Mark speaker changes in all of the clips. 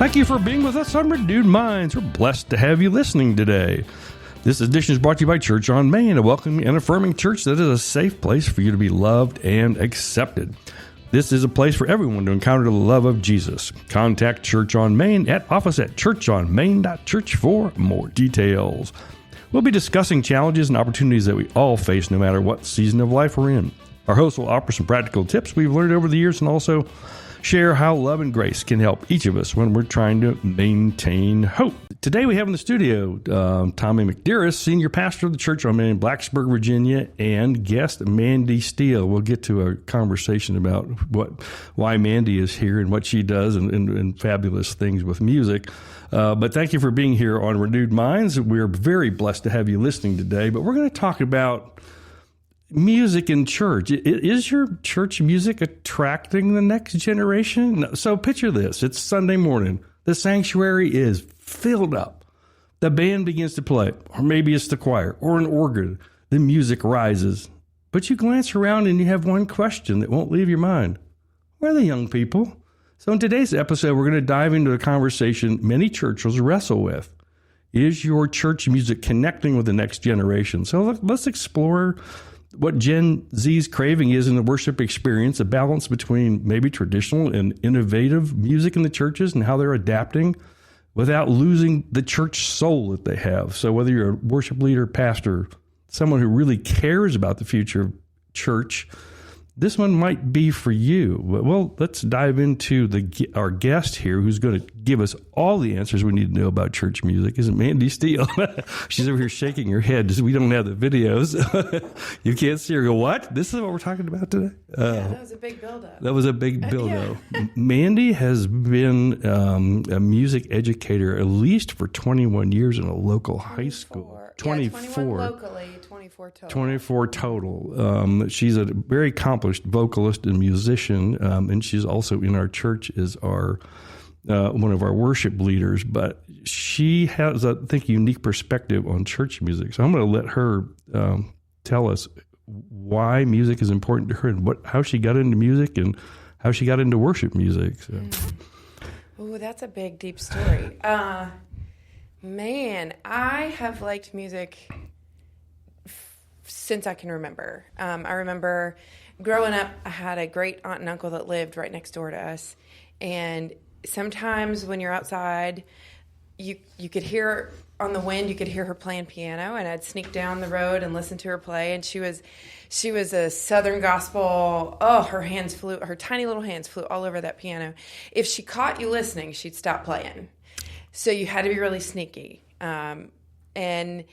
Speaker 1: Thank you for being with us on Renewed Minds. We're blessed to have you listening today. This edition is brought to you by Church on Main, a welcoming and affirming church that is a safe place for you to be loved and accepted. This is a place for everyone to encounter the love of Jesus. Contact Church on Main at office at churchonmain.church for more details. We'll be discussing challenges and opportunities that we all face no matter what season of life we're in. Our host will offer some practical tips we've learned over the years and also share how love and grace can help each of us when we're trying to maintain hope. Today we have in the studio Tommy McDearest, Senior Pastor of the Church on Main in Blacksburg, Virginia, and guest Mandy Steele. We'll get to a conversation about why Mandy is here and what she does and fabulous things with music. But thank you for being here on Renewed Minds. We're very blessed to have you listening today, but we're going to talk about music in church. Is your church music attracting the next generation? So picture this. It's Sunday morning. The sanctuary is filled up. The band begins to play, or maybe it's the choir or an organ. The music rises. But you glance around and you have one question that won't leave your mind. Where are the young people? So in today's episode, we're going to dive into a conversation many churches wrestle with. Is your church music connecting with the next generation? So let's explore what Gen Z's craving is in the worship experience, a balance between maybe traditional and innovative music in the churches and how they're adapting without losing the church soul that they have. So whether you're a worship leader, pastor, someone who really cares about the future of church, this one might be for you. Well, let's dive into our guest here who's going to give us all the answers we need to know about church music. Isn't Mandy Steele? She's over here shaking her head. We don't have the videos. You can't see her go, what? This is what we're talking about today?
Speaker 2: Yeah, that was a big build-up.
Speaker 1: That was a big build-up. Yeah. Mandy has been a music educator at least for 21 years in a local high school.
Speaker 2: 24. Yeah, 21 locally, 24 total.
Speaker 1: 24 total. She's a very accomplished vocalist and musician, and she's also in our church as our one of our worship leaders. But she has, I think, a unique perspective on church music. So I'm going to let her tell us why music is important to her and how she got into music and how she got into worship music. So.
Speaker 2: Oh, that's a big, deep story. Man, I have liked music since I can remember. I remember growing up, I had a great aunt and uncle that lived right next door to us. And sometimes when you're outside, you could hear on the wind, you could hear her playing piano, and I'd sneak down the road and listen to her play. And she was a Southern gospel. Oh, her tiny little hands flew all over that piano. If she caught you listening, she'd stop playing. So you had to be really sneaky. And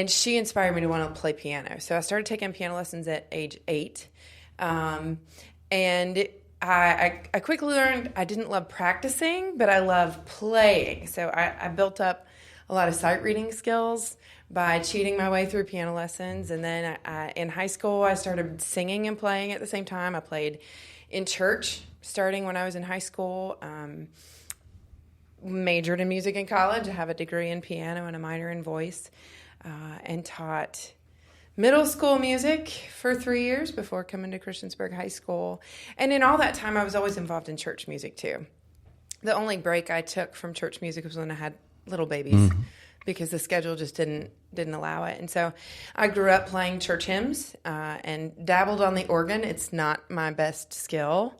Speaker 2: she inspired me to want to play piano. So I started taking piano lessons at age 8. And I quickly learned I didn't love practicing, but I love playing. So I built up a lot of sight reading skills by cheating my way through piano lessons. And then in high school, I started singing and playing at the same time. I played in church starting when I was in high school. Majored in music in college. I have a degree in piano and a minor in voice, and taught middle school music for 3 years before coming to Christiansburg High School. And in all that time, I was always involved in church music too. The only break I took from church music was when I had little babies, because the schedule just didn't allow it. And so I grew up playing church hymns and dabbled on the organ. It's not my best skill,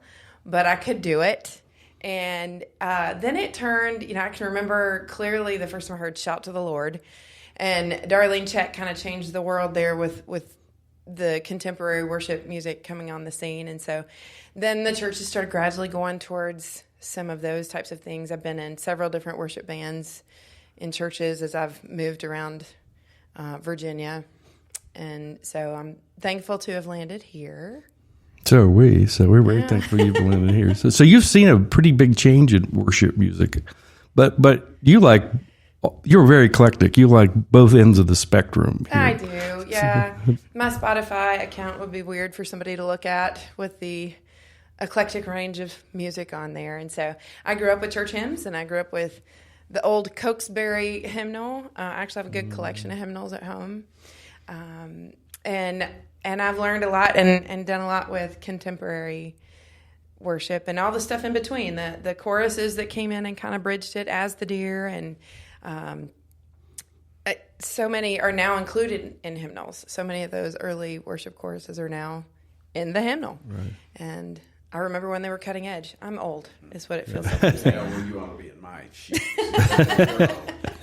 Speaker 2: but I could do it. And then it turned, I can remember clearly the first time I heard Shout to the Lord. And Darlene Chet kind of changed the world there with the contemporary worship music coming on the scene. And so then the churches started gradually going towards some of those types of things. I've been in several different worship bands in churches as I've moved around Virginia. And so I'm thankful to have landed here.
Speaker 1: So are we. So we're very thankful you've landed here. So you've seen a pretty big change in worship music, but you're very eclectic. You like both ends of the spectrum here.
Speaker 2: I do, yeah. My Spotify account would be weird for somebody to look at with the eclectic range of music on there. And so I grew up with church hymns, and I grew up with the old Cokesbury hymnal. I actually have a good collection of hymnals at home. And I've learned a lot and done a lot with contemporary worship and all the stuff in between, the choruses that came in and kind of bridged it, as the deer, and so many are now included in hymnals. So many of those early worship choruses are now in the hymnal.
Speaker 1: Right.
Speaker 2: And I remember when they were cutting edge. I'm old, is what it feels like. I'm saying.
Speaker 3: Yeah, well, you ought to be in my shoes.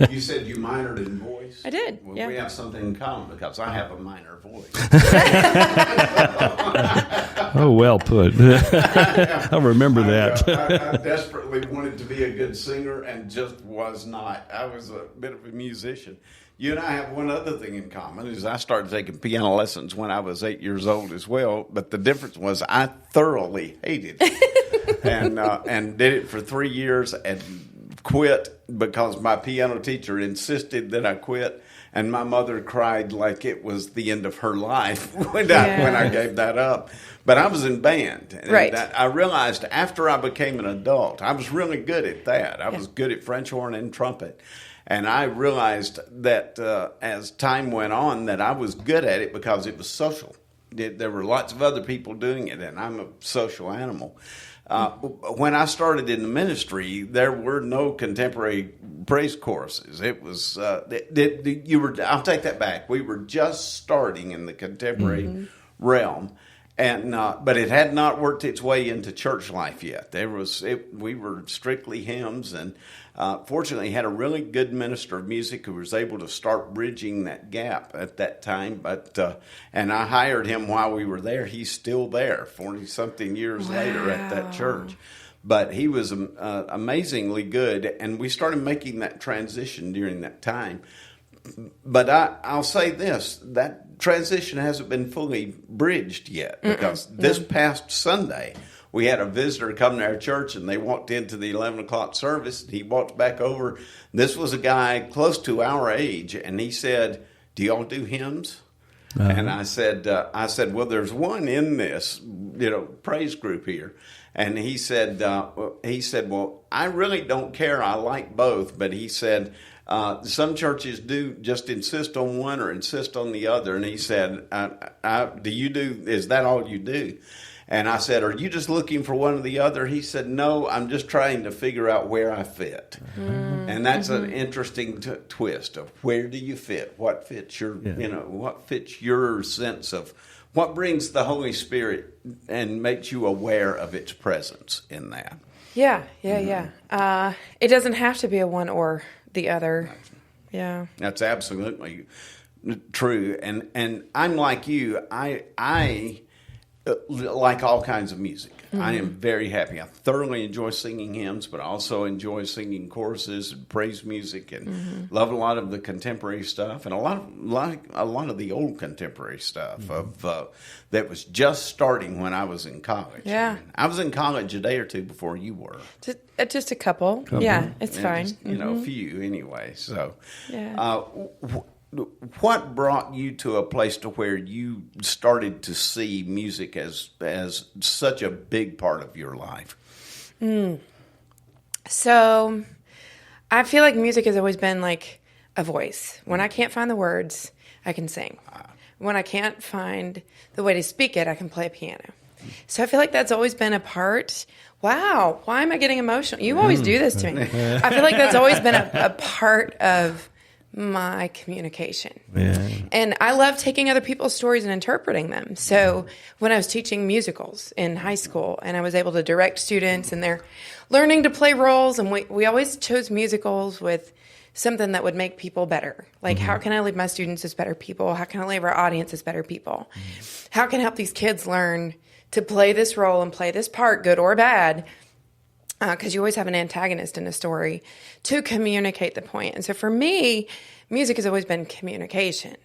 Speaker 3: You said you minored in voice?
Speaker 2: I did,
Speaker 3: Well,
Speaker 2: yeah.
Speaker 3: we have something in common because I have a minor voice.
Speaker 1: Oh, well put. I'll remember that.
Speaker 3: I desperately wanted to be a good singer and just was not. I was a bit of a musician. You and I have one other thing in common, is I started taking piano lessons when I was 8 years old as well, but the difference was I thoroughly hated it and did it for 3 years and quit because my piano teacher insisted that I quit, and my mother cried like it was the end of her life when I gave that up. But I was in band. And
Speaker 2: right.
Speaker 3: I realized after I became an adult, I was really good at that. I was good at French horn and trumpet. And I realized that as time went on that I was good at it because it was social. There were lots of other people doing it, and I'm a social animal. When I started in the ministry, there were no contemporary praise choruses. It was I'll take that back. We were just starting in the contemporary realm. And but it had not worked its way into church life yet. We were strictly hymns, and fortunately had a really good minister of music who was able to start bridging that gap at that time. But and I hired him while we were there. He's still there 40-something years later at that church. But he was amazingly good, and we started making that transition during that time. But I'll say this, that transition hasn't been fully bridged yet, because this past Sunday, we had a visitor come to our church, and they walked into the 11 o'clock service. He walked back over. This was a guy close to our age, and he said, "Do y'all do hymns?" And I said, "Well, there's one in this, praise group here." And he said, "Well, I really don't care. I like both." But he said, some churches do just insist on one or insist on the other. And he said, is that all you do? And I said, "Are you just looking for one or the other?" He said, "No, I'm just trying to figure out where I fit." And that's an interesting twist of where do you fit? What fits what fits your sense of what brings the Holy Spirit and makes you aware of its presence in that.
Speaker 2: Yeah. It doesn't have to be a one or the other. Yeah.
Speaker 3: That's absolutely true. And I'm like you. I like all kinds of music. I am very happy. I thoroughly enjoy singing hymns, but I also enjoy singing choruses and praise music, and love a lot of the contemporary stuff, and a lot of the old contemporary stuff of that was just starting when I was in college.
Speaker 2: Yeah,
Speaker 3: I was in college a day or two before you were.
Speaker 2: Just a couple. Yeah, it's fine.
Speaker 3: Just, a few anyway. So,
Speaker 2: yeah.
Speaker 3: What brought you to a place to where you started to see music as such a big part of your life?
Speaker 2: So I feel like music has always been like a voice. When I can't find the words, I can sing. When I can't find the way to speak it, I can play a piano. So I feel like that's always been a part. Wow, why am I getting emotional? You always do this to me. I feel like that's always been a part of my communication. Yeah. And I love taking other people's stories and interpreting them. So when I was teaching musicals in high school, and I was able to direct students, and they're learning to play roles, and we always chose musicals with something that would make people better. Like, how can I leave my students as better people? How can I leave our audience as better people? How can I help these kids learn to play this role and play this part, good or bad? Because you always have an antagonist in a story to communicate the point. And so for me, music has always been communication.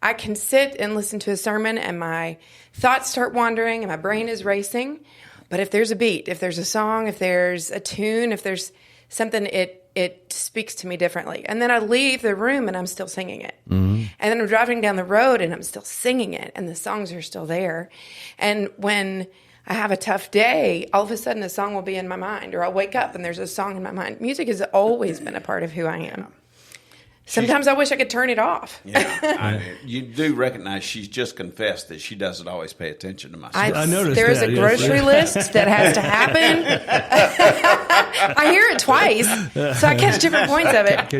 Speaker 2: I can sit and listen to a sermon and my thoughts start wandering and my brain is racing. But if there's a beat, if there's a song, if there's a tune, if there's something, it speaks to me differently. And then I leave the room and I'm still singing it. And then I'm driving down the road and I'm still singing it, and the songs are still there. And when I have a tough day, all of a sudden a song will be in my mind, or I'll wake up and there's a song in my mind. Music has always been a part of who I am. Sometimes I wish I could turn it off.
Speaker 3: Yeah, you do recognize she's just confessed that she doesn't always pay attention to my stuff.
Speaker 1: I noticed
Speaker 2: there is
Speaker 1: that,
Speaker 2: a grocery list that has to happen. I hear it twice, so I catch different points of it.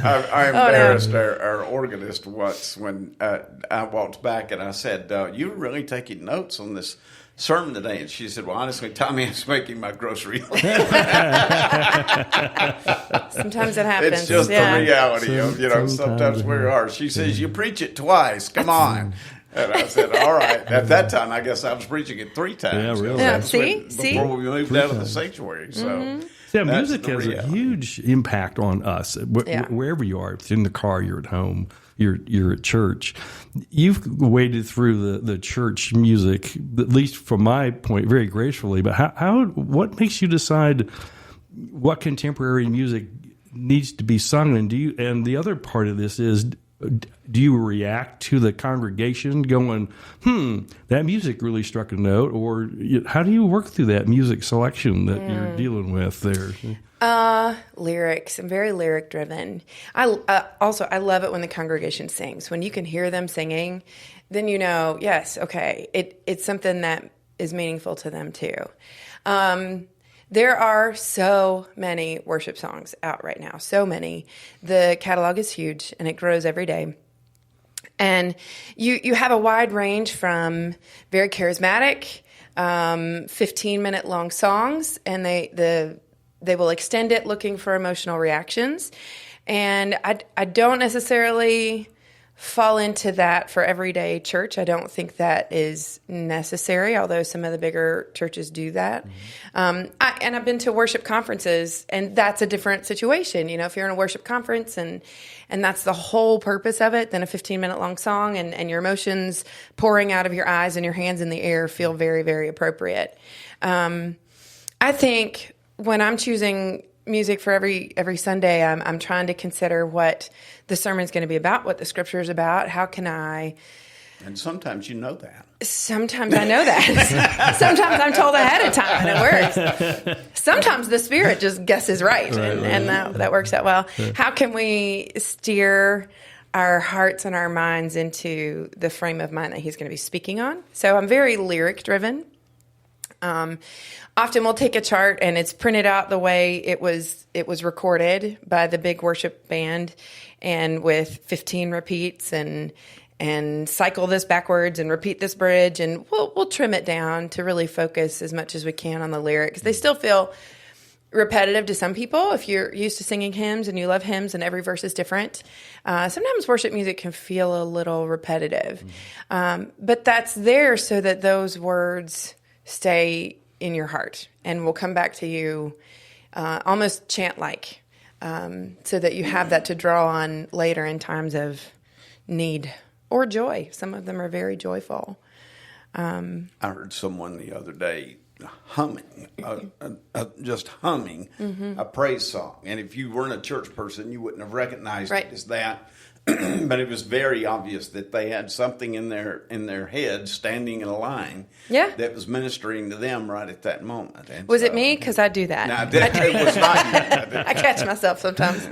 Speaker 3: I embarrassed our organist once when I walked back and I said, "You were really taking notes on this sermon today?" And she said, "Well, honestly, Tommy, I was making my grocery list."
Speaker 2: Sometimes it happens.
Speaker 3: It's just the reality of, sometimes we are. She says, "You preach it twice. Come on." And I said, "All right." At that time, I guess I was preaching it 3 times.
Speaker 1: Yeah, really.
Speaker 2: Yeah, see?
Speaker 3: Before we moved out of the sanctuary. So,
Speaker 1: yeah, music has a huge impact on us. Wherever you are, if it's in the car, you're at home, you're at church. You've waded through the church music, at least from my point, very gracefully. But what makes you decide what contemporary music needs to be sung? And the other part of this is, do you react to the congregation going, that music really struck a note? Or how do you work through that music selection that you're dealing with there?
Speaker 2: Lyrics. I'm very lyric driven. I love it when the congregation sings. When you can hear them singing, then yes, okay, it's something that is meaningful to them too. There are so many worship songs out right now, so many. The catalog is huge, and it grows every day. And you have a wide range from very charismatic, 15-minute long songs, and they will extend it looking for emotional reactions. And I don't necessarily fall into that for everyday church. I don't think that is necessary, although some of the bigger churches do that. And I've been to worship conferences, and that's a different situation. If you're in a worship conference and that's the whole purpose of it, then a 15-minute long song and your emotions pouring out of your eyes and your hands in the air feel very, very appropriate. I think when I'm choosing music for every Sunday, I'm trying to consider what the sermon's going to be about, what the scripture is about. How can I?
Speaker 3: And sometimes you know that.
Speaker 2: Sometimes I know that. Sometimes I'm told ahead of time and it works. Sometimes the Spirit just guesses right. And that works out well. How can we steer our hearts and our minds into the frame of mind that He's going to be speaking on? So I'm very lyric driven. Often we'll take a chart and it's printed out the way it was recorded by the big worship band, and with 15 repeats and cycle this backwards and repeat this bridge, and we'll trim it down to really focus as much as we can on the lyrics. They still feel repetitive to some people. If you're used to singing hymns and you love hymns and every verse is different, sometimes worship music can feel a little repetitive. But that's there so that those words stay in your heart and will come back to you almost chant-like, so that you have that to draw on later in times of need or joy. Some of them are very joyful.
Speaker 3: I heard someone the other day humming, just humming a praise song. And if you weren't a church person, you wouldn't have recognized it as that. But it was very obvious that they had something in their head standing in a line that was ministering to them right at that moment. And
Speaker 2: was it me? Because I do that.
Speaker 3: No, it was not you.
Speaker 2: I catch myself sometimes.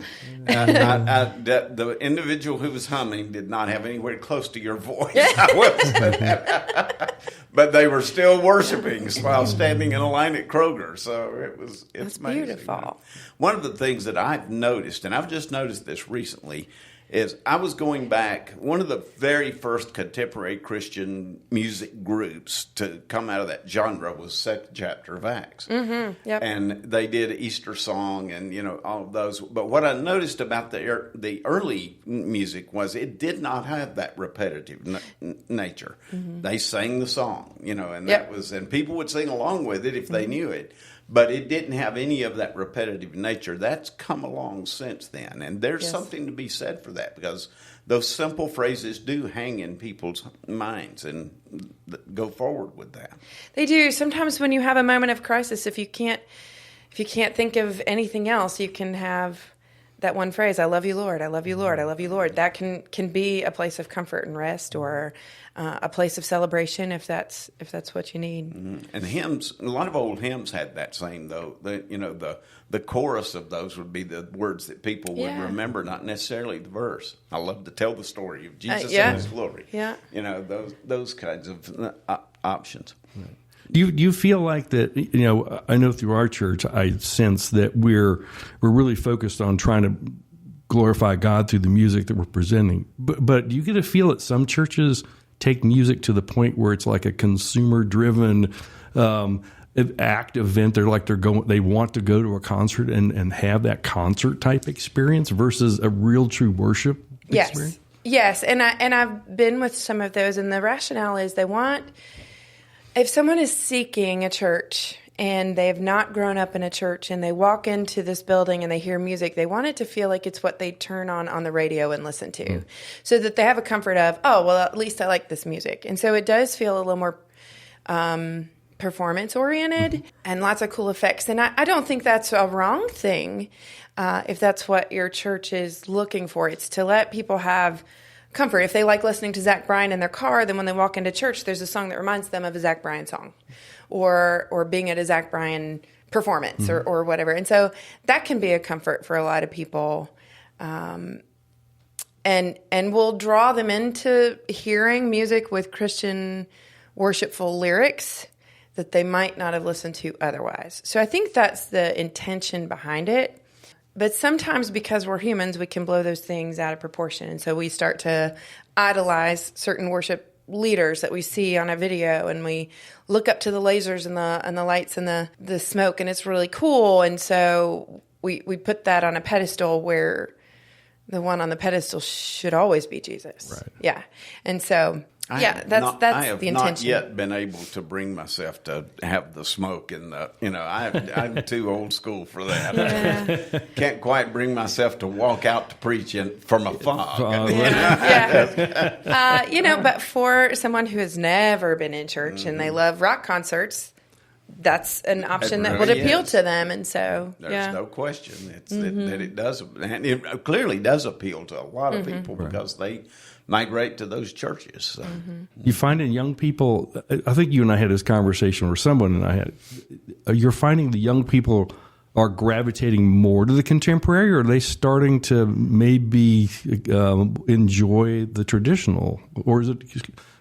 Speaker 3: The individual who was humming did not have anywhere close to your voice. I will say that. But they were still worshiping while standing in a line at Kroger. So it's amazing.
Speaker 2: Beautiful.
Speaker 3: One of the things that I've noticed, and I've just noticed this recently, is I was going back, one of the very first contemporary Christian music groups to come out of that genre was Second Chapter of Acts.
Speaker 2: Mm-hmm, yep.
Speaker 3: And they did Easter Song and, all of those. But what I noticed about the early music was it did not have that repetitive nature. Mm-hmm. They sang the song, and that was, and people would sing along with it if they knew it. But it didn't have any of that repetitive nature. That's come along since then. And there's something to be said for that, because those simple phrases do hang in people's minds and go forward with that.
Speaker 2: They do. Sometimes when you have a moment of crisis, if you can't think of anything else, you can have that one phrase, I love you, Lord, I love you, Lord, I love you, Lord, that can be a place of comfort and rest, or a place of celebration if that's what you need.
Speaker 3: Mm-hmm. And hymns, a lot of old hymns had that same, though. The chorus of those would be the words that people would remember, not necessarily the verse. I love to tell the story of Jesus and His glory.
Speaker 2: Yeah.
Speaker 3: Those kinds of options.
Speaker 1: Right. Do you feel like that? I know through our church, I sense that we're really focused on trying to glorify God through the music that we're presenting. But do you get a feel that some churches take music to the point where it's like a consumer-driven event? They want to go to a concert and have that concert type experience versus a real true worship experience?
Speaker 2: Yes, and I've been with some of those, and the rationale is if someone is seeking a church and they have not grown up in a church and they walk into this building and they hear music, they want it to feel like it's what they turn on the radio and listen to, so that they have a comfort of, oh, well, at least I like this music. And so it does feel a little more performance-oriented and lots of cool effects. And I don't think that's a wrong thing if that's what your church is looking for. It's to let people have comfort. If they like listening to Zach Bryan in their car, then when they walk into church, there's a song that reminds them of a Zach Bryan song, or being at a Zach Bryan performance, or whatever. And so that can be a comfort for a lot of people, and will draw them into hearing music with Christian worshipful lyrics that they might not have listened to otherwise. So I think that's the intention behind it. But sometimes, because we're humans, we can blow those things out of proportion. And so we start to idolize certain worship leaders that we see on a video, and we look up to the lasers and the lights and the smoke, and it's really cool. And so we put that on a pedestal where the one on the pedestal should always be Jesus. Right. Yeah. And so that's the intention.
Speaker 3: Not yet been able to bring myself to have the smoke and I'm too old school for that.
Speaker 2: Yeah.
Speaker 3: Can't quite bring myself to walk out to preach from a fog.
Speaker 2: But for someone who has never been in church and they love rock concerts, that's an option that would appeal to them. And so
Speaker 3: there's no question that it does, and it clearly does appeal to a lot of people because they migrate to those churches. So.
Speaker 1: You find in young people, I think you and I had this conversation, or someone and I had, you're finding the young people are gravitating more to the contemporary, or are they starting to maybe enjoy the traditional, or is it?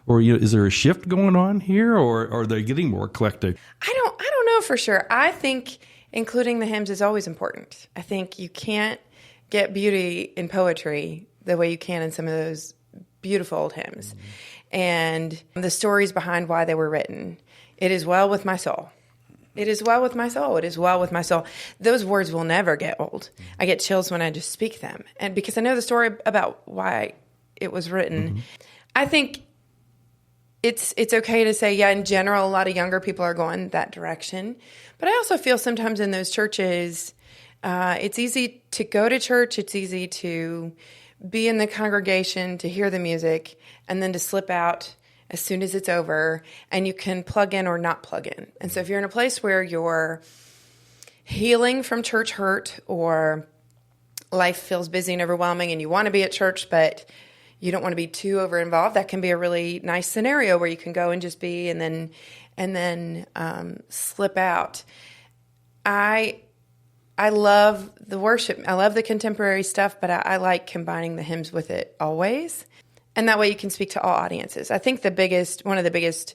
Speaker 1: Or is there a shift going on here, or are they getting more eclectic?
Speaker 2: I don't know for sure. I think including the hymns is always important. I think you can't get beauty in poetry the way you can in some of those beautiful old hymns. And the stories behind why they were written. It is well with my soul. It is well with my soul. It is well with my soul. Those words will never get old. I get chills when I just speak them. And because I know the story about why it was written. I think it's okay to say, in general, a lot of younger people are going that direction. But I also feel sometimes in those churches, it's easy to go to church. It's easy to be in the congregation, to hear the music, and then to slip out as soon as it's over. And you can plug in or not plug in. And so if you're in a place where you're healing from church hurt, or life feels busy and overwhelming and you want to be at church, but you don't want to be too over involved, that can be a really nice scenario where you can go and just be and then slip out. I love the worship. I love the contemporary stuff, but I like combining the hymns with it always. And that way you can speak to all audiences. I think one of the biggest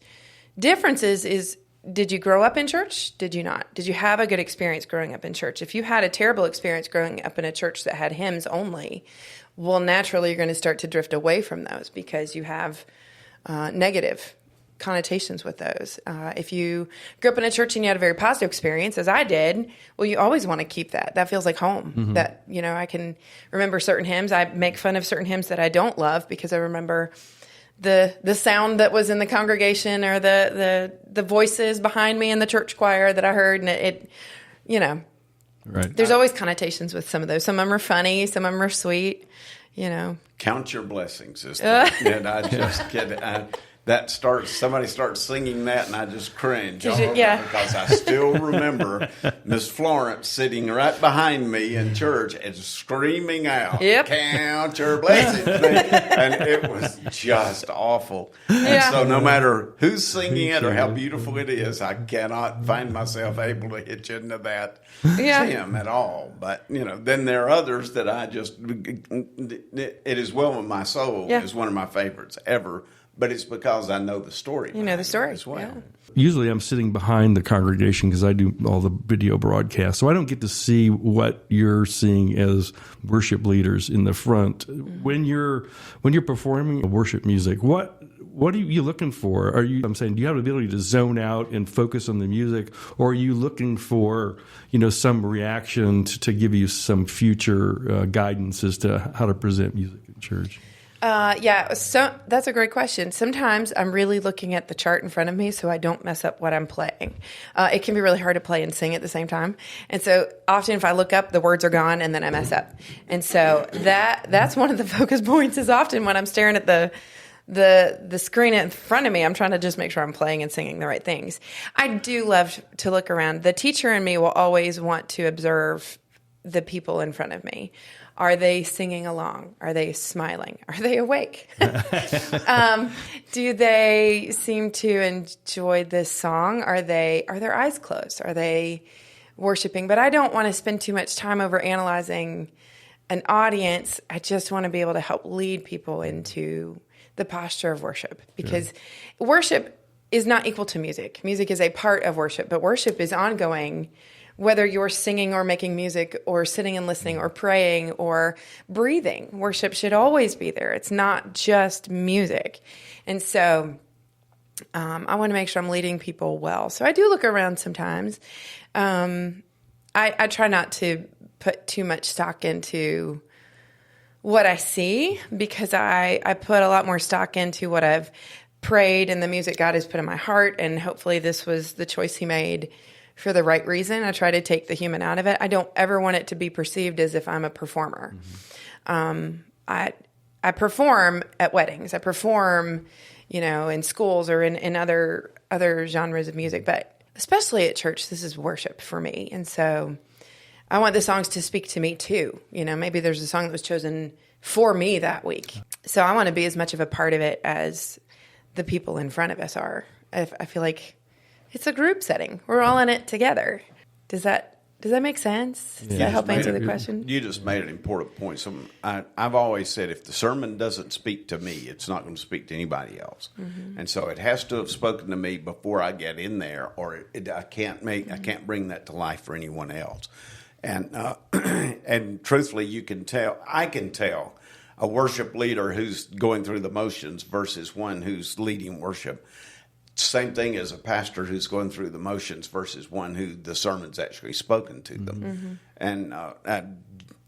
Speaker 2: differences is, did you grow up in church? Did you not? Did you have a good experience growing up in church? If you had a terrible experience growing up in a church that had hymns only, well, naturally you're going to start to drift away from those because you have negative connotations with those. If you grew up in a church and you had a very positive experience, as I did, well, you always want to keep that. That feels like home. That, I can remember certain hymns. I make fun of certain hymns that I don't love because I remember the sound that was in the congregation, or the voices behind me in the church choir that I heard, and it
Speaker 1: Right.
Speaker 2: There's always connotations with some of those. Some of them are funny, some of them are sweet,
Speaker 3: Count your blessings, sister. And I just kid. somebody starts singing that, and I just cringe.
Speaker 2: Yeah.
Speaker 3: Because I still remember Miss Florence sitting right behind me in church and screaming out,
Speaker 2: Yep.
Speaker 3: "Count your blessings," and it was just awful. And
Speaker 2: Yeah.
Speaker 3: so no matter who's singing it or how beautiful it is, I cannot find myself able to hitch into that hymn at all. But, then there are others that I just, "It Is Well With My Soul" is one of my favorites ever. But it's because I know the story.
Speaker 2: You know the story
Speaker 3: as well.
Speaker 2: Yeah.
Speaker 1: Usually I'm sitting behind the congregation because I do all the video broadcasts. So I don't get to see what you're seeing as worship leaders in the front. Mm-hmm. When you're performing worship music, what are you looking for? Do you have the ability to zone out and focus on the music, or are you looking for, some reaction to give you some future guidance as to how to present music in church?
Speaker 2: So that's a great question. Sometimes I'm really looking at the chart in front of me so I don't mess up what I'm playing. It can be really hard to play and sing at the same time. And so often if I look up, the words are gone and then I mess up. And so that's one of the focus points is often when I'm staring at the screen in front of me, I'm trying to just make sure I'm playing and singing the right things. I do love to look around. The teacher in me will always want to observe the people in front of me. Are they singing along? Are they smiling? Are they awake? Do they seem to enjoy this song? Are their eyes closed? Are they worshiping? But I don't want to spend too much time over analyzing an audience. I just want to be able to help lead people into the posture of worship, because worship is not equal to music. Music is a part of worship, but worship is ongoing. Whether you're singing or making music or sitting and listening or praying or breathing, worship should always be there. It's not just music. And so I want to make sure I'm leading people well. So I do look around sometimes. I try not to put too much stock into what I see, because I put a lot more stock into what I've prayed and the music God has put in my heart. And hopefully this was the choice He made for the right reason. I try to take the human out of it. I don't ever want it to be perceived as if I'm a performer. Mm-hmm. I perform at weddings. I perform, in schools or in other genres of music. But especially at church, this is worship for me. And so I want the songs to speak to me too. Maybe there's a song that was chosen for me that week. So I want to be as much of a part of it as the people in front of us are. I feel like it's a group setting. We're all in it together. Does that make sense? Does that help answer the question?
Speaker 3: You just made an important point. I've always said if the sermon doesn't speak to me, it's not going to speak to anybody else. Mm-hmm. And so it has to have spoken to me before I get in there, or I can't bring that to life for anyone else. And and truthfully, I can tell a worship leader who's going through the motions versus one who's leading worship. Same thing as a pastor who's going through the motions versus one who the sermon's actually spoken to them. Mm-hmm. And I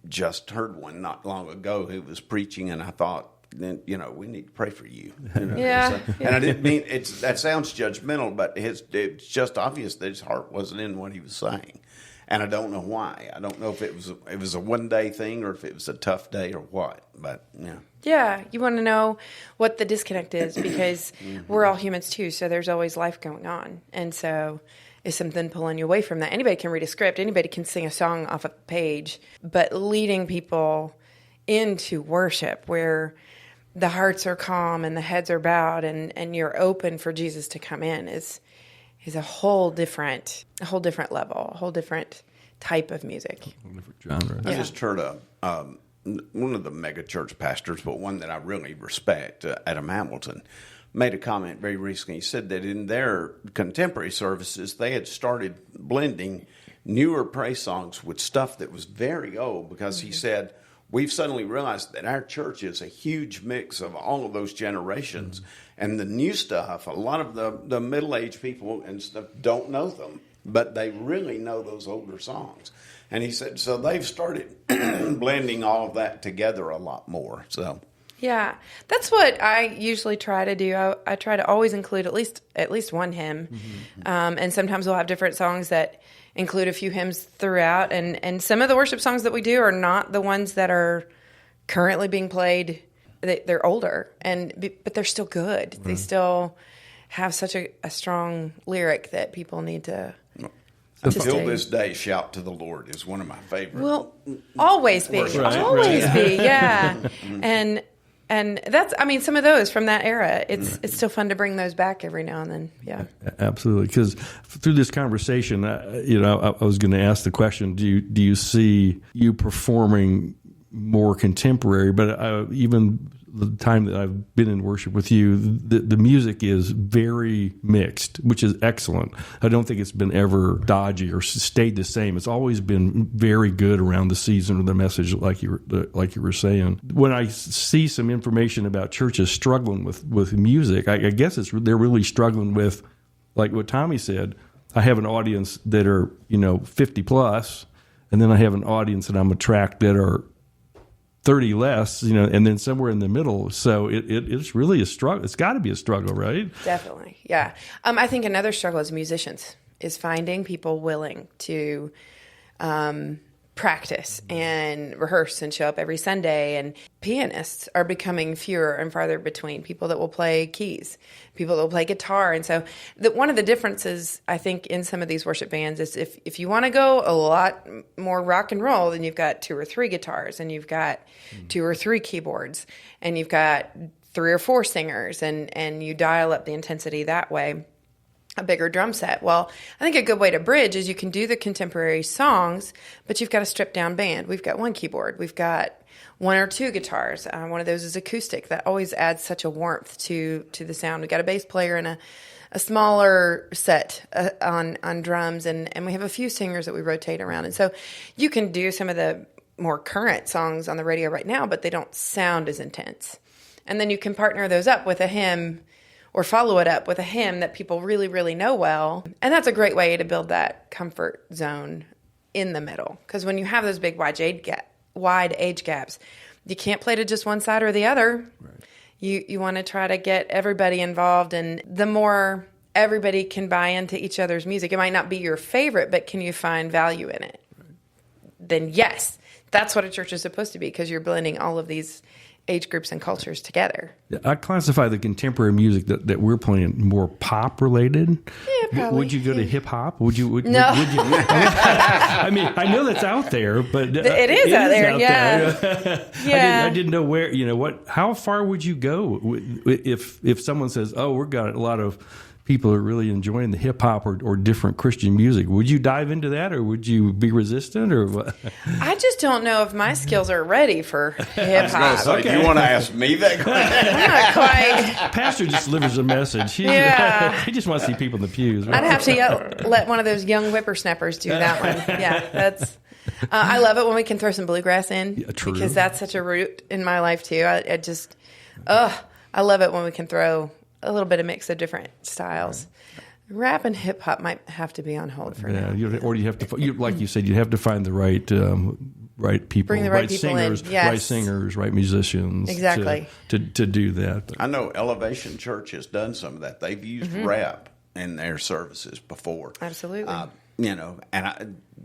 Speaker 3: just heard one not long ago who was preaching, and I thought, we need to pray for you.
Speaker 2: Yeah.
Speaker 3: And I didn't mean that sounds judgmental, but it's just obvious that his heart wasn't in what he was saying. And I don't know why. I don't know if it was a one-day thing or if it was a tough day or what. But, yeah.
Speaker 2: Yeah, you want to know what the disconnect is, because we're all humans too, so there's always life going on. And so is something pulling you away from that? Anybody can read a script. Anybody can sing a song off a page. But leading people into worship where the hearts are calm and the heads are bowed and you're open for Jesus to come in is a whole different level, a whole different type of music.
Speaker 1: A whole different genre.
Speaker 3: I just heard one of the mega church pastors, but one that I really respect, Adam Hamilton, made a comment very recently. He said that in their contemporary services, they had started blending newer praise songs with stuff that was very old, because he said, we've suddenly realized that our church is a huge mix of all of those generations. And the new stuff, a lot of the middle-aged people and stuff don't know them, but they really know those older songs. And he said, so they've started blending all of that together a lot more. So,
Speaker 2: yeah, that's what I usually try to do. I try to always include at least one hymn, and sometimes we'll have different songs that include a few hymns throughout. And some of the worship songs that we do are not the ones that are currently being played they're older, but they're still good. They still have such a strong lyric that people need to.
Speaker 3: Until this day, Shout to the Lord is one of my favorites.
Speaker 2: Will always be. Always be, yeah. And that's, I mean, some of those from that era, it's still fun to bring those back every now and then, yeah.
Speaker 1: Absolutely, because through this conversation, I was going to ask the question, do you see you performing more contemporary, but even the time that I've been in worship with you, the music is very mixed, which is excellent. I don't think it's been ever dodgy or stayed the same. It's always been very good around the season of the message, like you were saying. When I see some information about churches struggling with music, I guess they're really struggling with, like what Tommy said. I have an audience that are 50 plus, and then I have an audience that I'm attract that are 30 less, and then somewhere in the middle. So it's really a struggle. It's got to be a struggle, right?
Speaker 2: Definitely, yeah. I think another struggle as musicians is finding people willing to practice and rehearse and show up every Sunday. And pianists are becoming fewer and farther between. People that will play keys, people that will play guitar. And so one of the differences, I think, in some of these worship bands is if you want to go a lot more rock and roll, then you've got 2 or 3 guitars, and you've got 2 or 3 keyboards, and you've got 3 or 4 singers, and you dial up the intensity that way. A bigger drum set. Well, I think a good way to bridge is you can do the contemporary songs, but you've got a stripped down band. We've got 1 keyboard. We've got 1 or 2 guitars. One of those is acoustic. That always adds such a warmth to the sound. We've got a bass player and a smaller set on drums, and we have a few singers that we rotate around. And so you can do some of the more current songs on the radio right now, but they don't sound as intense. And then you can partner those up with a hymn, or follow it up with a hymn that people really, really know well. And that's a great way to build that comfort zone in the middle. Because when you have those big wide age gaps, you can't play to just one side or the other. Right. You want to try to get everybody involved. And the more everybody can buy into each other's music, it might not be your favorite, but can you find value in it? Right. Then yes, that's what a church is supposed to be, because you're blending all of these age groups and cultures together.
Speaker 1: I classify the contemporary music that we're playing more pop related.
Speaker 2: Yeah, probably.
Speaker 1: Would you go to hip hop? Would you?
Speaker 2: No.
Speaker 1: Would you? I mean, I know that's out there, but
Speaker 2: it is out there. Yeah.
Speaker 1: Yeah. I didn't know where. How far would you go if someone says, "Oh, we've got a lot of people are really enjoying the hip hop or different Christian music"? Would you dive into that, or would you be resistant, or what?
Speaker 2: I just don't know if my skills are ready for hip hop.
Speaker 3: Okay. You want to ask me that question?
Speaker 2: I'm not quite.
Speaker 1: Pastor just delivers a message. He just wants to see people in the pews. Right?
Speaker 2: I'd have to let one of those young whippersnappers do that one. Yeah, that's. I love it when we can throw some bluegrass in, because that's such a root in my life too. I love it when we can throw a little bit of mix of different styles. Right. Rap and hip hop might have to be on hold for now.
Speaker 1: Or you have to, like you said, you have to find the right people,
Speaker 2: bring the right people
Speaker 1: singers,
Speaker 2: in. Yes.
Speaker 1: right singers, right musicians,
Speaker 2: exactly,
Speaker 1: to do that.
Speaker 3: I know Elevation Church has done some of that. They've used rap in their services before.
Speaker 2: Absolutely.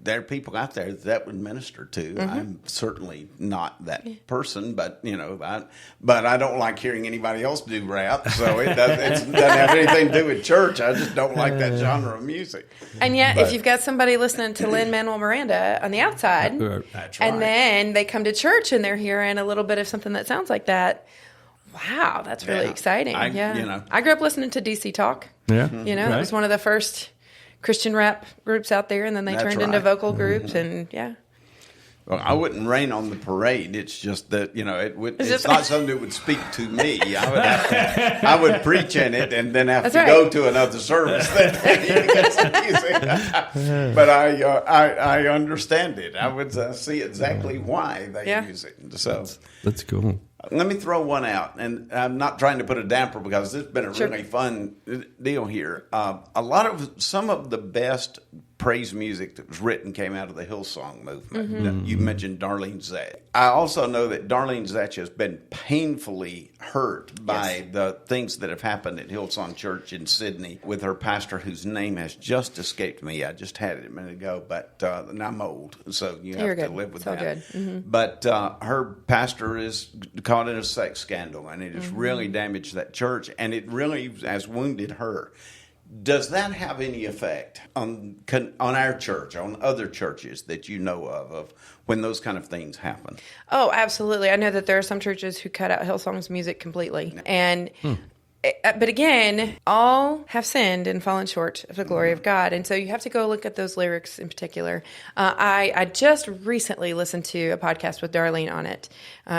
Speaker 3: There are people out there that would minister to. I'm certainly not that person, but I don't like hearing anybody else do rap, so it doesn't have anything to do with church. I just don't like that genre of music.
Speaker 2: And yet, if you've got somebody listening to Lin-Manuel Miranda on the outside,
Speaker 3: that's right,
Speaker 2: and then they come to church and they're hearing a little bit of something that sounds like that. Wow, that's really exciting. I grew up listening to DC Talk.
Speaker 1: Yeah,
Speaker 2: it was one of the first Christian rap groups out there, and then they turned into vocal groups, and
Speaker 3: Well, I wouldn't rain on the parade. It's just that it's not something that would speak to me. I would preach in it and then have to go to another service that day. But I understand it. I would see exactly why they use it. So
Speaker 1: that's cool.
Speaker 3: Let me throw one out, and I'm not trying to put a damper because it's been a really fun deal here. Some of the best praise music that was written came out of the Hillsong movement. You mentioned Darlene Zech. I also know that Darlene Zech has been painfully hurt by the things that have happened at Hillsong Church in Sydney with her pastor, whose name has just escaped me. I just had it a minute ago, but and I'm old, so you have to live with that. Good. But her pastor is caught in a sex scandal, and it has really damaged that church, and it really has wounded her. Does that have any effect on our church, on other churches that you know of when those kind of things happen?
Speaker 2: Oh, absolutely. I know that there are some churches who cut out Hillsong's music completely. And but again, all have sinned and fallen short of the glory of God. And so you have to go look at those lyrics in particular. I just recently listened to a podcast with Darlene on it.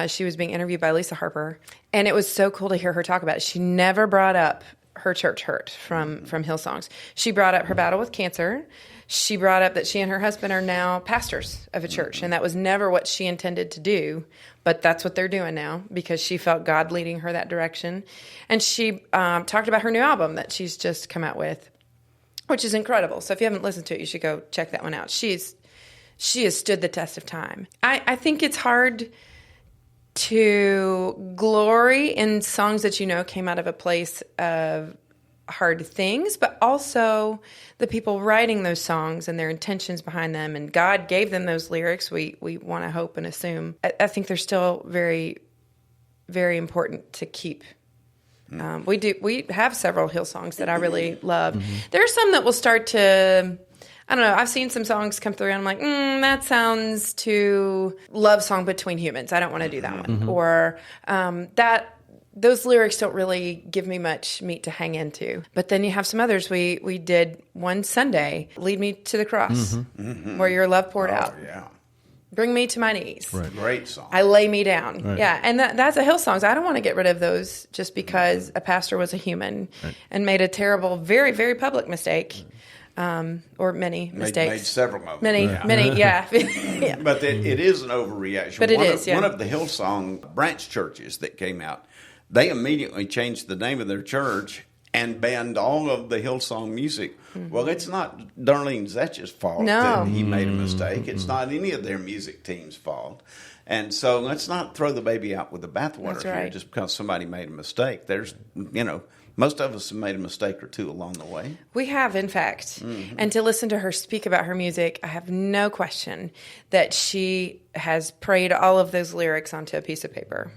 Speaker 2: She was being interviewed by Lisa Harper. And it was so cool to hear her talk about it. She never brought up her church hurt from Hillsongs. She brought up her battle with cancer. She brought up that she and her husband are now pastors of a church, and that was never what she intended to do, but that's what they're doing now because she felt God leading her that direction. And she talked about her new album that she's just come out with, which is incredible. So if you haven't listened to it, you should go check that one out. She has stood the test of time. I think it's hard to glory in songs that came out of a place of hard things, but also the people writing those songs and their intentions behind them, and God gave them those lyrics. We want to hope and assume. I think they're still very, very important to keep. We have several Hillsongs that I really love. There are some that will start to, I don't know, I've seen some songs come through and I'm like, that sounds too love song between humans. I don't want to do that one. Or those lyrics don't really give me much meat to hang into. But then you have some others. We did one Sunday, Lead Me to the Cross, where your love poured out.
Speaker 3: Yeah.
Speaker 2: Bring Me to My Knees.
Speaker 1: Right.
Speaker 3: Great song.
Speaker 2: I Lay Me Down.
Speaker 1: Right.
Speaker 2: Yeah, and that's a Hillsongs. I don't want to get rid of those just because a pastor was a human and made a terrible, very, very public mistake. Or many mistakes.
Speaker 3: Made several of them.
Speaker 2: Many, yeah. Yeah.
Speaker 3: But it is an overreaction.
Speaker 2: But
Speaker 3: One of the Hillsong branch churches that came out, they immediately changed the name of their church and banned all of the Hillsong music. Well, it's not Darlene Zech's fault that he made a mistake. It's not any of their music team's fault. And so let's not throw the baby out with the bathwater here just because somebody made a mistake. There's, most of us have made a mistake or two along the way.
Speaker 2: We have, in fact. And to listen to her speak about her music, I have no question that she has prayed all of those lyrics onto a piece of paper.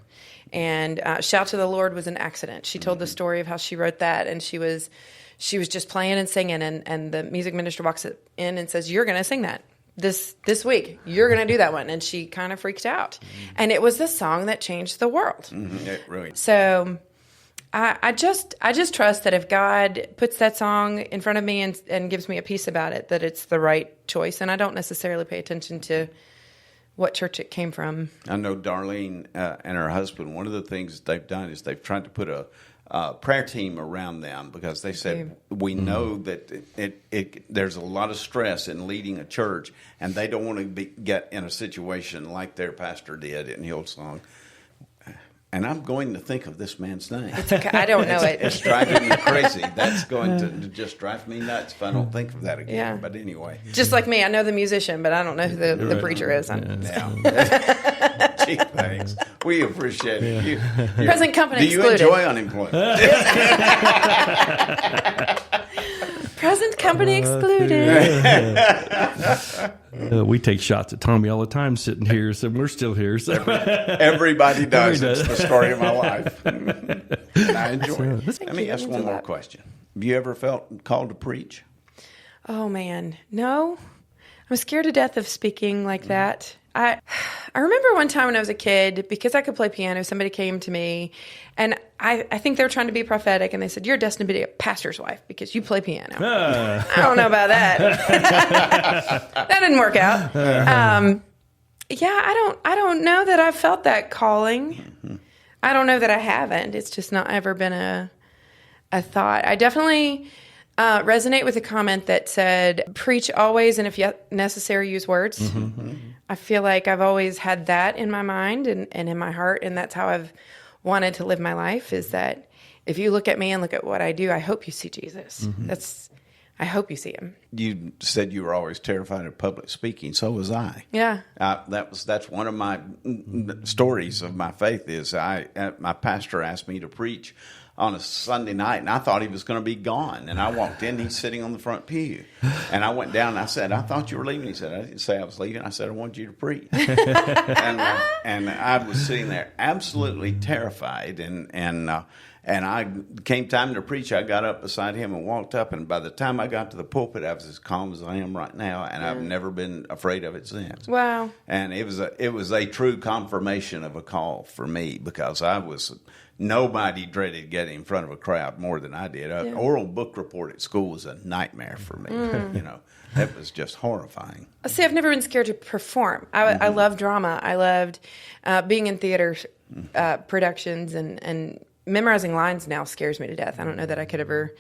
Speaker 2: And Shout to the Lord was an accident. She told the story of how she wrote that, and she was just playing and singing, and the music minister walks in and says, "You're going to sing that this week. You're going to do that one." And she kind of freaked out. And it was the song that changed the world.
Speaker 3: It really.
Speaker 2: So I just trust that if God puts that song in front of me and gives me a piece about it, that it's the right choice. And I don't necessarily pay attention to what church it came from. I
Speaker 3: know Darlene and her husband, one of the things they've done is they've tried to put a prayer team around them because they said, we know that there's a lot of stress in leading a church, and they don't want to get in a situation like their pastor did in Hillsong. And I'm going to think of this man's name.
Speaker 2: It's okay. I don't know it.
Speaker 3: It's driving me crazy. That's going to just drive me nuts if I don't think of that again.
Speaker 2: Yeah.
Speaker 3: But anyway.
Speaker 2: Just like me, I know the musician, but I don't know who the preacher is.
Speaker 3: Gee, thanks. We appreciate it. You,
Speaker 2: Present company excluded.
Speaker 3: Do you enjoy unemployment?
Speaker 2: Present company excluded.
Speaker 1: We take shots at Tommy all the time sitting here, so we're still here. So.
Speaker 3: Everybody does. It's the story of my life. And I enjoy it. Let me ask one more question. Have you ever felt called to preach?
Speaker 2: Oh, man. No. I'm scared to death of speaking like that. I remember one time when I was a kid, because I could play piano, somebody came to me, and I think they were trying to be prophetic, and they said, "You're destined to be a pastor's wife because you play piano." I don't know about that. That didn't work out. I don't know that I've felt that calling. I don't know that I haven't. It's just not ever been a thought. I definitely resonate with the comment that said, "Preach always, and if necessary, use words." I feel like I've always had that in my mind and in my heart, and that's how I've wanted to live my life, is that if you look at me and look at what I do, I hope you see Jesus. I hope you see him.
Speaker 3: You said you were always terrified of public speaking. So was I.
Speaker 2: Yeah.
Speaker 3: That's one of my stories of my faith. Is my pastor asked me to preach on a Sunday night, and I thought he was going to be gone. And I walked in, he's sitting on the front pew. And I went down, and I said, I thought you were leaving. He said, I didn't say I was leaving. I said, I wanted you to preach. and I was sitting there absolutely terrified. And I came time to preach. I got up beside him and walked up. And by the time I got to the pulpit, I was as calm as I am right now. And I've never been afraid of it since.
Speaker 2: Wow.
Speaker 3: And it was a true confirmation of a call for me, because nobody dreaded getting in front of a crowd more than I did. An oral book report at school was a nightmare for me. It was just horrifying.
Speaker 2: See, I've never been scared to perform. I love drama. I loved being in theater productions, and memorizing lines now scares me to death. I don't know that I could ever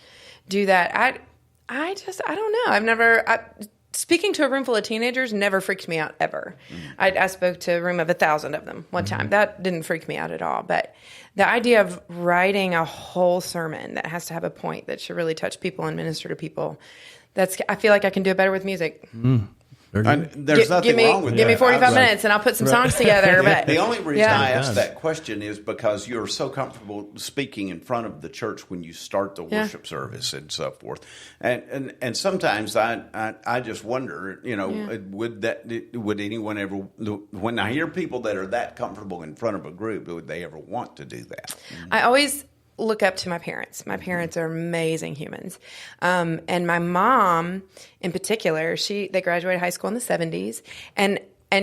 Speaker 2: do that. I don't know. I've never... Speaking to a room full of teenagers never freaked me out, ever. I spoke to a room of 1,000 of them one time. That didn't freak me out at all. But the idea of writing a whole sermon that has to have a point that should really touch people and minister to people, I feel like I can do it better with music.
Speaker 3: There's nothing wrong with that.
Speaker 2: Give me 45 minutes and I'll put some songs together. But
Speaker 3: the only reason I asked that question is because you're so comfortable speaking in front of the church when you start the worship service and so forth. And sometimes I just wonder, would anyone ever, when I hear people that are that comfortable in front of a group, would they ever want to do that?
Speaker 2: I always look up to my parents. My parents are amazing humans. And my mom in particular, they graduated high school in the 70s. And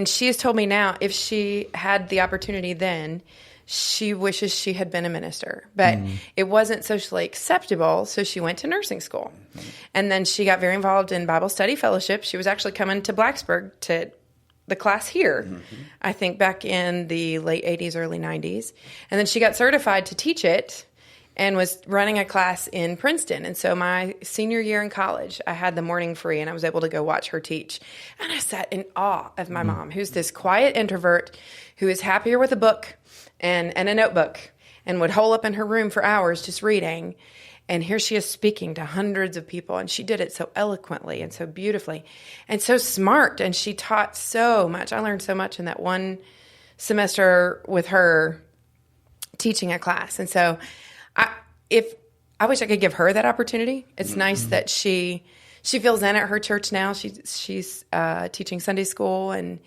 Speaker 2: she has told me now, if she had the opportunity then, she wishes she had been a minister. But it wasn't socially acceptable, so she went to nursing school. And then she got very involved in Bible study fellowship. She was actually coming to Blacksburg to the class here, I think back in the late 80s, early 90s. And then she got certified to teach it, and was running a class in Princeton. And so my senior year in college, I had the morning free, and I was able to go watch her teach. And I sat in awe of my mom, who's this quiet introvert who is happier with a book and a notebook, and would hole up in her room for hours just reading. And here she is speaking to hundreds of people, and she did it so eloquently and so beautifully and so smart. And she taught so much. I learned so much in that one semester with her teaching a class. And so I wish I could give her that opportunity. It's nice that she fills in at her church now. She's teaching Sunday school, and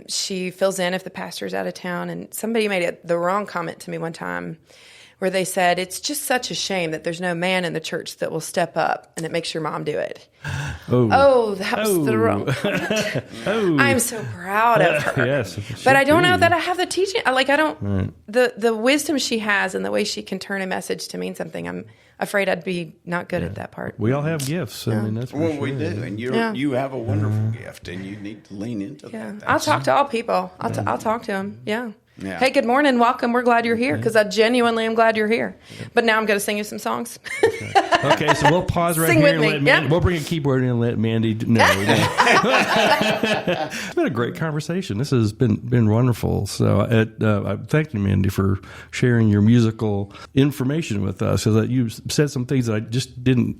Speaker 2: she fills in if the pastor's out of town. And somebody made the wrong comment to me one time, where they said, it's just such a shame that there's no man in the church that will step up and that makes your mom do it. Oh, that was the wrong comment. I'm so proud of her.
Speaker 1: Yes,
Speaker 2: but I don't know that I have the teaching. The wisdom she has and the way she can turn a message to mean something. I'm afraid I'd be not good at that part.
Speaker 1: We all have gifts. I mean, that's for sure.
Speaker 3: We do. And you have a wonderful gift, and you need to lean into that.
Speaker 2: I'll talk to all people. I'll talk to them. Yeah. Hey, good morning, welcome. We're glad you're here, because I genuinely am glad you're here. But now I'm going to sing you some songs.
Speaker 1: Okay, so we'll pause right
Speaker 2: Sing
Speaker 1: here.
Speaker 2: With me.
Speaker 1: And let Mandy, we'll bring a keyboard in and let Mandy know. It's been a great conversation. This has been wonderful. So I thank you, Mandy, for sharing your musical information with us. So that you said some things that I just didn't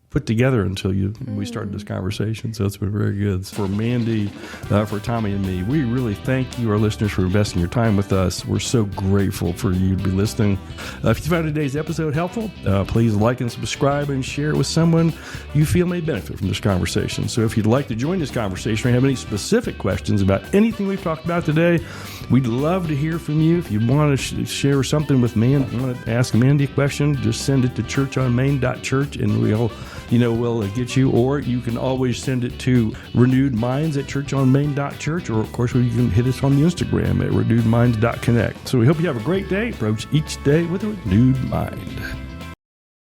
Speaker 1: put together until we started this conversation. So it's been very good. For Mandy, for Tommy and me, we really thank you, our listeners, for investing your time with us. We're so grateful for you to be listening. If you found today's episode helpful, please like and subscribe and share it with someone you feel may benefit from this conversation. So if you'd like to join this conversation or have any specific questions about anything we've talked about today, we'd love to hear from you. If you want to share something with Mandy, you want to ask Mandy a question, just send it to churchonmain.church, and we'll get you. Or you can always send it to renewedminds@churchonmain.church, or of course you can hit us on the Instagram at renewedminds.connect. So we hope you have a great day. Approach each day with a renewed mind.